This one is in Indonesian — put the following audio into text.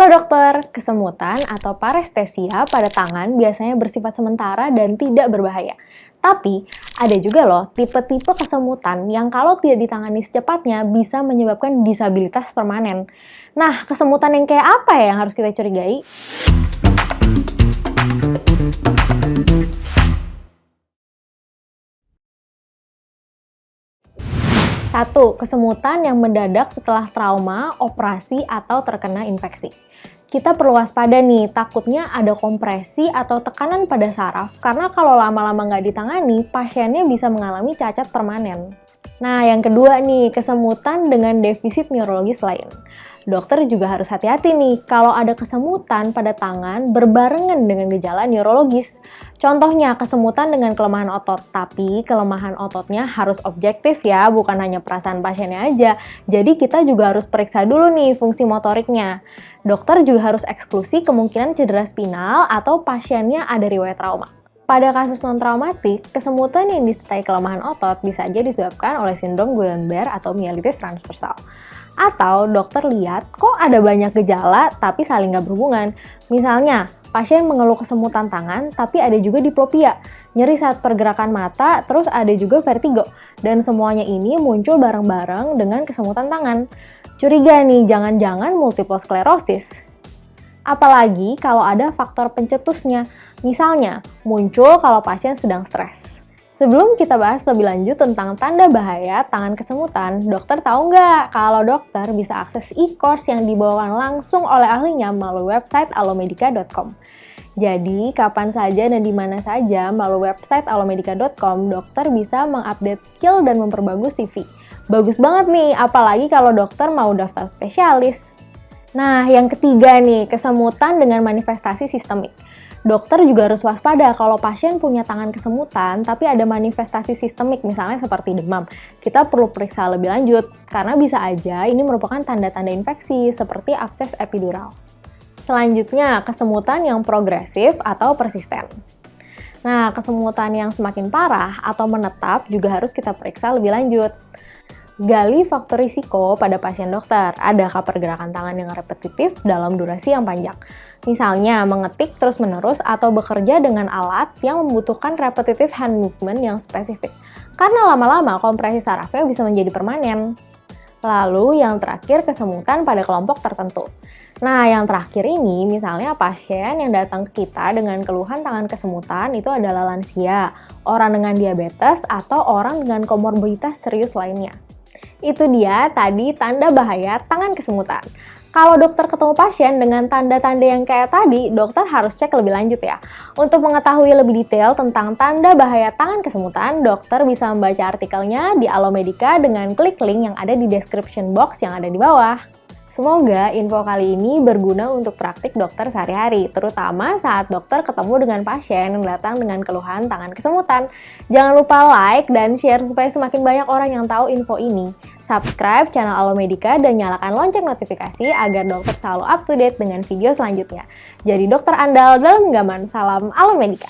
Halo dokter, kesemutan atau parestesia pada tangan biasanya bersifat sementara dan tidak berbahaya. Tapi, ada juga loh tipe-tipe kesemutan yang kalau tidak ditangani secepatnya bisa menyebabkan disabilitas permanen. Nah, kesemutan yang kayak apa ya yang harus kita curigai? 1. Kesemutan yang mendadak setelah trauma, operasi, atau terkena infeksi. Kita perlu waspada nih, takutnya ada kompresi atau tekanan pada saraf karena kalau lama-lama nggak ditangani, pasiennya bisa mengalami cacat permanen. Nah, yang kedua nih, kesemutan dengan defisit neurologis lain. Dokter juga harus hati-hati nih kalau ada kesemutan pada tangan berbarengan dengan gejala neurologis. Contohnya kesemutan dengan kelemahan otot, tapi kelemahan ototnya harus objektif ya, bukan hanya perasaan pasiennya aja. Jadi kita juga harus periksa dulu nih fungsi motoriknya. Dokter juga harus eksklusi kemungkinan cedera spinal atau pasiennya ada riwayat trauma. Pada kasus non-traumatik, kesemutan yang disertai kelemahan otot bisa aja disebabkan oleh sindrom Guillain-Barré atau mielitis transversal. Atau dokter lihat kok ada banyak gejala tapi saling nggak berhubungan. Misalnya, pasien mengeluh kesemutan tangan tapi ada juga diplopia, nyeri saat pergerakan mata, terus ada juga vertigo. Dan semuanya ini muncul bareng-bareng dengan kesemutan tangan. Curiga nih, jangan-jangan multiple sklerosis. Apalagi kalau ada faktor pencetusnya, misalnya muncul kalau pasien sedang stres. Sebelum kita bahas lebih lanjut tentang tanda bahaya tangan kesemutan, dokter tahu nggak kalau dokter bisa akses e-course yang dibawakan langsung oleh ahlinya melalui website allomedica.com. Jadi, kapan saja dan di mana saja melalui website allomedica.com, dokter bisa mengupdate skill dan memperbagus CV. Bagus banget nih, apalagi kalau dokter mau daftar spesialis. Nah, yang ketiga nih, kesemutan dengan manifestasi sistemik. Dokter juga harus waspada kalau pasien punya tangan kesemutan tapi ada manifestasi sistemik misalnya seperti demam. Kita perlu periksa lebih lanjut karena bisa aja ini merupakan tanda-tanda infeksi seperti abses epidural. Selanjutnya, kesemutan yang progresif atau persisten. Nah, kesemutan yang semakin parah atau menetap juga harus kita periksa lebih lanjut. Gali faktor risiko pada pasien dokter. Adakah pergerakan tangan yang repetitif dalam durasi yang panjang? Misalnya, mengetik terus-menerus atau bekerja dengan alat yang membutuhkan repetitive hand movement yang spesifik. Karena lama-lama kompresi sarafnya bisa menjadi permanen. Lalu yang terakhir, kesemutan pada kelompok tertentu. Nah, yang terakhir ini misalnya pasien yang datang ke kita dengan keluhan tangan kesemutan itu adalah lansia, orang dengan diabetes, atau orang dengan komorbiditas serius lainnya. Itu dia tadi tanda bahaya tangan kesemutan. Kalau dokter ketemu pasien dengan tanda-tanda yang kayak tadi, dokter harus cek lebih lanjut ya. Untuk mengetahui lebih detail tentang tanda bahaya tangan kesemutan, dokter bisa membaca artikelnya di Allomedica dengan klik link yang ada di description box yang ada di bawah. Semoga info kali ini berguna untuk praktik dokter sehari-hari, terutama saat dokter ketemu dengan pasien yang datang dengan keluhan tangan kesemutan. Jangan lupa like dan share supaya semakin banyak orang yang tahu info ini. Subscribe channel Allomedica dan nyalakan lonceng notifikasi agar dokter selalu up to date dengan video selanjutnya. Jadi dokter andal dalam genggaman, salam Allomedica.